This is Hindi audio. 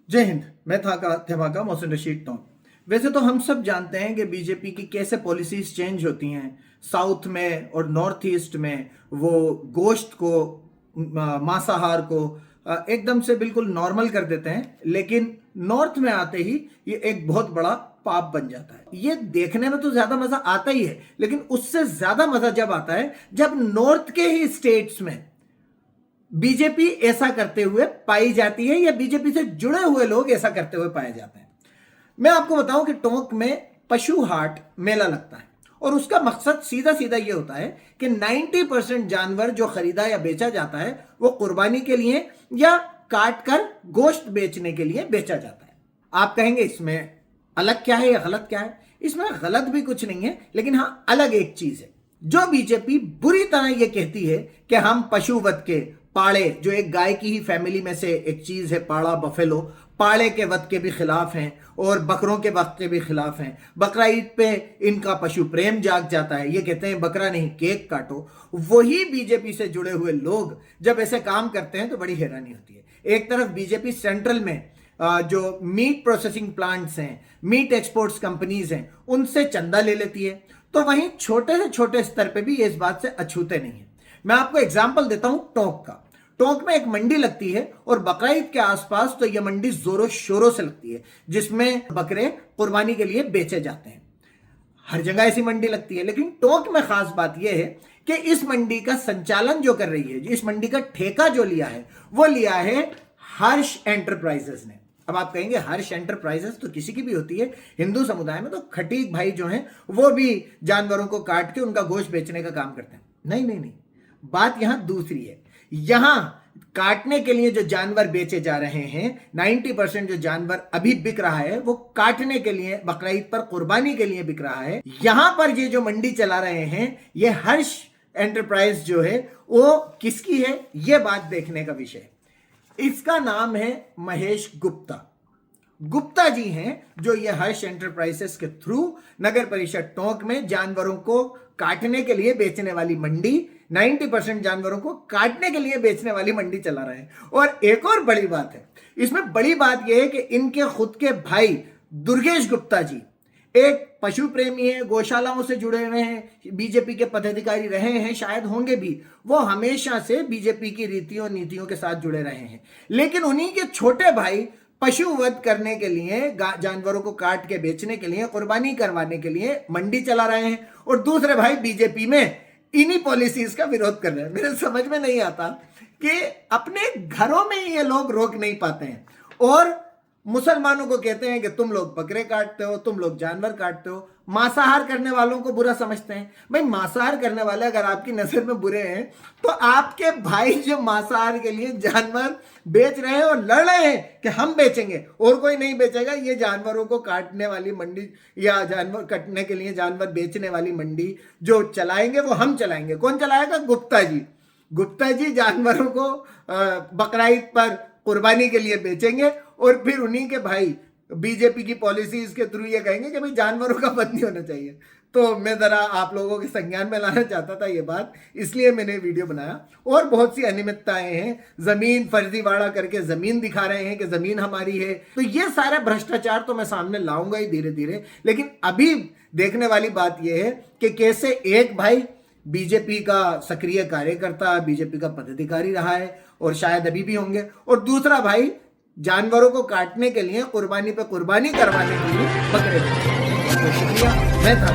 जय हिंद। मैं था धमाका मोहसिन रशीद टॉन। वैसे तो हम सब जानते हैं कि बीजेपी की कैसे पॉलिसीज चेंज होती हैं। साउथ में और नॉर्थ ईस्ट में वो गोश्त को, मांसाहार को एकदम से बिल्कुल नॉर्मल कर देते हैं, लेकिन नॉर्थ में आते ही ये एक बहुत बड़ा पाप बन जाता है। ये देखने में तो ज्यादा मजा आता ही है, लेकिन उससे ज्यादा मजा जब आता है जब नॉर्थ के ही स्टेट्स में बीजेपी ऐसा करते हुए पाई जाती है या बीजेपी से जुड़े हुए लोग ऐसा करते हुए पाए जाते हैं। मैं आपको बताऊं कि टोंक में पशु हाट मेला लगता है और उसका मकसद सीधा सीधा ये होता है कि 90% जानवर जो खरीदा या बेचा जाता है वो कुर्बानी के लिए या काट कर गोश्त बेचने के लिए बेचा जाता है। आप कहेंगे इसमें अलग क्या है या गलत क्या है? इसमें गलत भी कुछ नहीं है, लेकिन हाँ अलग एक चीज है जो बीजेपी बुरी तरह यह कहती है कि हम पशुवध के, पाड़े जो एक गाय की ही फैमिली में से एक चीज है, पाड़ा बफेलो, पाड़े के वध के भी खिलाफ हैं और बकरों के वध के भी खिलाफ हैं। बकरा ईद पे इनका पशु प्रेम जाग जाता है, ये कहते हैं बकरा नहीं केक काटो। वही बीजेपी से जुड़े हुए लोग जब ऐसे काम करते हैं तो बड़ी हैरानी होती है। एक तरफ बीजेपी सेंट्रल में जो मीट प्रोसेसिंग प्लांट्स हैं, मीट एक्सपोर्ट्स कंपनीज हैं, उनसे चंदा ले लेती है, तो वहीं छोटे से छोटे स्तर पे भी ये इस बात से अछूते नहीं है। मैं आपको एग्जाम्पल देता हूं टोंक का। टोंक में एक मंडी लगती है और बकरा ईद के आसपास तो यह मंडी जोरों शोरों से लगती है, जिसमें बकरे कुर्बानी के लिए बेचे जाते हैं। हर जगह ऐसी मंडी लगती है, लेकिन टोंक में खास बात यह है कि इस मंडी का संचालन जो कर रही है, इस मंडी का ठेका जो लिया है, वो लिया है हर्ष एंटरप्राइजेस ने। अब आप कहेंगे हर्ष एंटरप्राइजेस तो किसी की भी होती है, हिंदू समुदाय में तो खटीक भाई जो हैं वो भी जानवरों को काट के उनका गोश्त बेचने का काम करते हैं। नहीं नहीं नहीं, बात यहां दूसरी है। यहां काटने के लिए जो जानवर बेचे जा रहे हैं, 90% जो जानवर अभी बिक रहा है वो काटने के लिए, बकरा ईद पर कुर्बानी के लिए बिक रहा है। यहां पर ये जो मंडी चला रहे हैं, ये हर्ष एंटरप्राइज जो है वो किसकी है, ये बात देखने का विषय है। इसका नाम है महेश गुप्ता। गुप्ता जी हैं जो ये हर्ष एंटरप्राइजेस के थ्रू नगर परिषद टोंक में जानवरों को काटने के लिए बेचने वाली मंडी, 90% जानवरों को काटने के लिए बेचने वाली मंडी चला रहे हैं। और एक और बड़ी बात है, इसमें बड़ी बात यह है कि इनके खुद के भाई दुर्गेश गुप्ता जी एक पशु प्रेमी है, गौशालाओं से जुड़े हुए हैं, बीजेपी के पदाधिकारी रहे हैं, शायद होंगे भी। वो हमेशा से बीजेपी की रीतियों नीतियों के साथ जुड़े रहे हैं, लेकिन उन्हीं के छोटे भाई पशु वध करने के लिए, जानवरों को काट के बेचने के लिए, कुर्बानी करवाने के लिए मंडी चला रहे हैं, और दूसरे भाई बीजेपी में इन्हीं पॉलिसीज का विरोध कर रहे हैं। मेरे समझ में नहीं आता कि अपने घरों में ये लोग रोक नहीं पाते हैं और मुसलमानों को कहते हैं कि तुम लोग बकरे काटते हो, तुम लोग जानवर काटते हो। मांसाहार करने वालों को बुरा समझते हैं। भाई मांसाहार करने वाले अगर आपकी नजर में बुरे हैं तो आपके भाई जो मांसाहार के लिए जानवर बेच रहे हैं और लड़ रहे हैं कि हम बेचेंगे और कोई नहीं बेचेगा, ये जानवरों को काटने वाली मंडी या जानवर काटने के लिए जानवर बेचने वाली मंडी जो चलाएंगे वो हम चलाएंगे। कौन चलाएगा? गुप्ता जी। गुप्ता जी जानवरों को बकरा ईद पर कुर्बानी के लिए बेचेंगे और फिर उन्हीं के भाई बीजेपी की पॉलिसीज के थ्रू ये कहेंगे कि भाई जानवरों का वध नहीं होना चाहिए। तो मैं जरा आप लोगों के संज्ञान में लाना चाहता था ये बात, इसलिए मैंने वीडियो बनाया। और बहुत सी अनियमितताएं हैं, जमीन फर्जीवाड़ा करके जमीन दिखा रहे हैं कि जमीन हमारी है, तो ये सारा भ्रष्टाचार तो मैं सामने लाऊंगा ही धीरे धीरे। लेकिन अभी देखने वाली बात यह है कि कैसे एक भाई बीजेपी का सक्रिय कार्यकर्ता, बीजेपी का पदाधिकारी रहा है और शायद अभी भी होंगे, और दूसरा भाई जानवरों को काटने के लिए, कुर्बानी पे कुर्बानी करवाने के लिए बकरे। तो शुक्रिया। मैं था